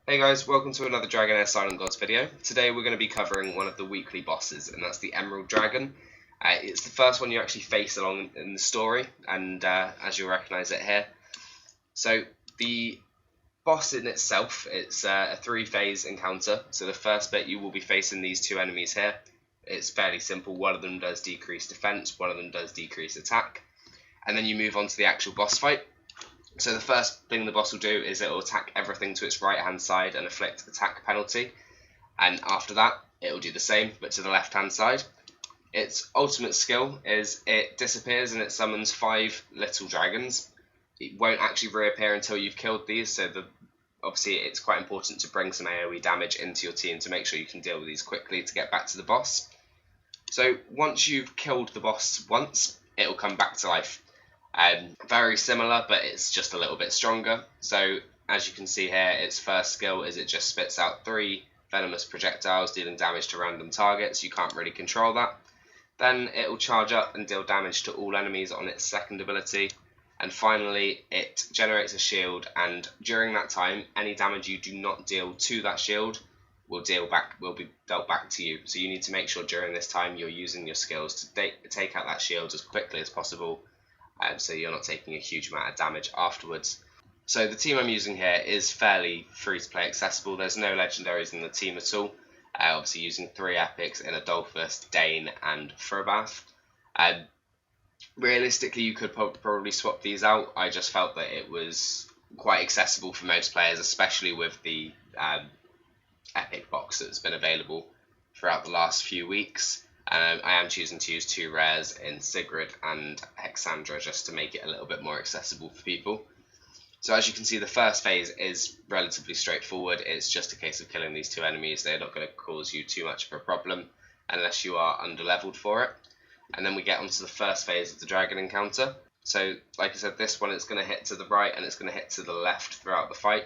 Hey guys, welcome to another Dragonheir Silent Gods video. Today we're going to be covering one of the weekly bosses, and that's the Emerald Dragon. It's the first one you actually face along in the story, and as you'll recognise it here. So the boss in itself, it's a three-phase encounter. So the first bit you will be facing these two enemies here. It's fairly simple. One of them does decrease defense, one of them does decrease attack, and then you move on to the actual boss fight. So the first thing the boss will do is it will attack everything to its right hand side and inflict attack penalty, and after that it will do the same but to the left hand side. Its ultimate skill is it disappears and it summons 5 little dragons. It won't actually reappear until you've killed these, so obviously it's quite important to bring some AoE damage into your team to make sure you can deal with these quickly to get back to the boss. So once you've killed the boss once, it will come back to life. Very similar, but it's just a little bit stronger. So as you can see here, its first skill is it just spits out 3 venomous projectiles dealing damage to random targets. You can't really control that. Then it will charge up and deal damage to all enemies on its second ability, and finally it generates a shield, and during that time any damage you do not deal to that shield will be dealt back to you. So you need to make sure during this time you're using your skills to take out that shield as quickly as possible, so you're not taking a huge amount of damage afterwards. So the team I'm using here is fairly free-to-play accessible. There's no legendaries in the team at all. Obviously using 3 epics in Adolphus, Dane and Frobath. Realistically you could probably swap these out. I just felt that it was quite accessible for most players, especially with the epic box that's been available throughout the last few weeks. I am choosing to use 2 rares in Sigrid and Hexandra just to make it a little bit more accessible for people. So as you can see, the first phase is relatively straightforward. It's just a case of killing these 2 enemies. They're not going to cause you too much of a problem unless you are under-leveled for it. And then we get onto the first phase of the dragon encounter. So like I said, this one it's going to hit to the right and it's going to hit to the left throughout the fight.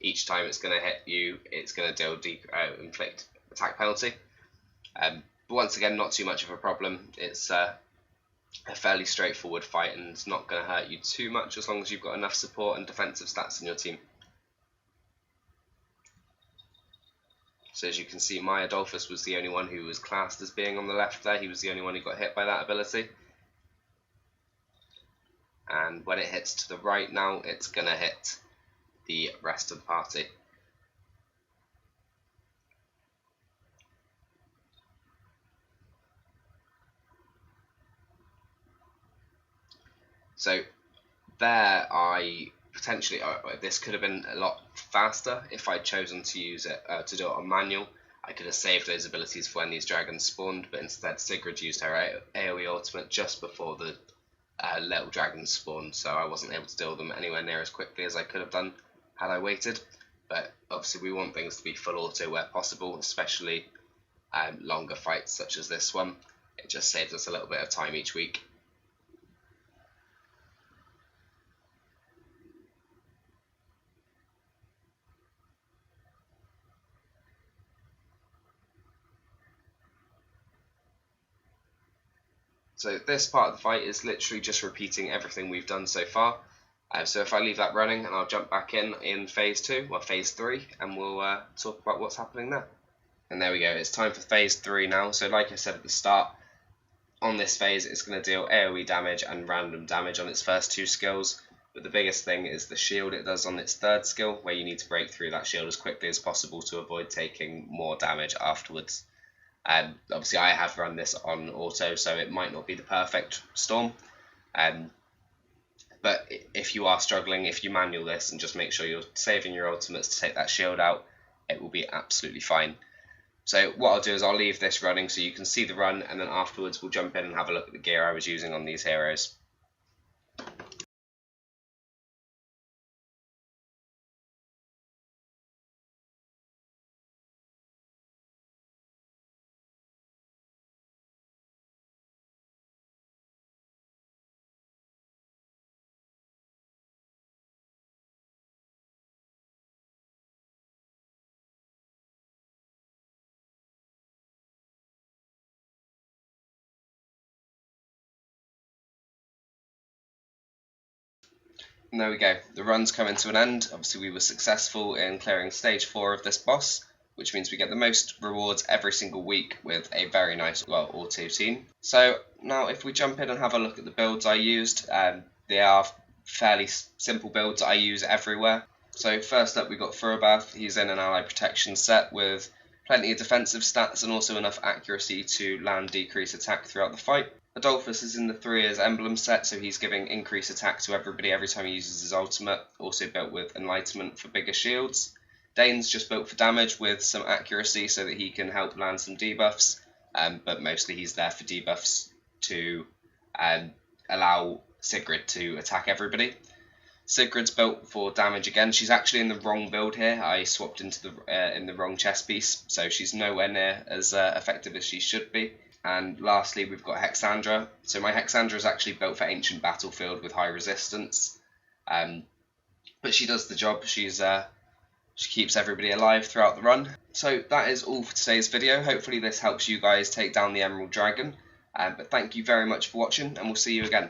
Each time it's going to hit you, it's going to inflict attack penalty. But once again, not too much of a problem. It's a fairly straightforward fight and it's not going to hurt you too much as long as you've got enough support and defensive stats in your team. So as you can see, my Adolphus was the only one who was classed as being on the left there. He was the only one who got hit by that ability. And when it hits to the right now, it's going to hit the rest of the party. So there, this could have been a lot faster if I'd chosen to use it to do it on manual. I could have saved those abilities for when these dragons spawned, but instead Sigrid used her AoE ultimate just before the little dragons spawned, so I wasn't able to deal with them anywhere near as quickly as I could have done had I waited. But obviously we want things to be full auto where possible, especially longer fights such as this one. It just saves us a little bit of time each week. So this part of the fight is literally just repeating everything we've done so far. So if I leave that running, and I'll jump back in phase 2, or phase 3, and we'll talk about what's happening there. And there we go, it's time for phase 3 now. So like I said at the start, on this phase it's going to deal AoE damage and random damage on its first 2 skills. But the biggest thing is the shield it does on its 3rd skill, where you need to break through that shield as quickly as possible to avoid taking more damage afterwards. Obviously I have run this on auto, so it might not be the perfect storm, but if you are struggling, if you manual this and just make sure you're saving your ultimates to take that shield out, it will be absolutely fine. So what I'll do is I'll leave this running so you can see the run, and then afterwards we'll jump in and have a look at the gear I was using on these heroes. And there we go, the run's coming to an end. Obviously we were successful in clearing stage 4 of this boss, which means we get the most rewards every single week with a very nice, well, auto team. So now if we jump in and have a look at the builds I used, they are fairly simple builds I use everywhere. So first up we've got Furbath. He's in an ally protection set with plenty of defensive stats and also enough accuracy to land decrease attack throughout the fight. Adolphus is in the 3 as emblem set, so he's giving increased attack to everybody every time he uses his ultimate, also built with enlightenment for bigger shields. Dane's just built for damage with some accuracy so that he can help land some debuffs, but mostly he's there for debuffs to allow Sigrid to attack everybody. Sigrid's built for damage again. She's actually in the wrong build here. I swapped into in the wrong chess piece, so she's nowhere near as effective as she should be. And lastly, we've got Hexandra. So my Hexandra is actually built for Ancient Battlefield with high resistance, but she does the job. She keeps everybody alive throughout the run. So that is all for today's video. Hopefully this helps you guys take down the Emerald Dragon. But thank you very much for watching, and we'll see you again.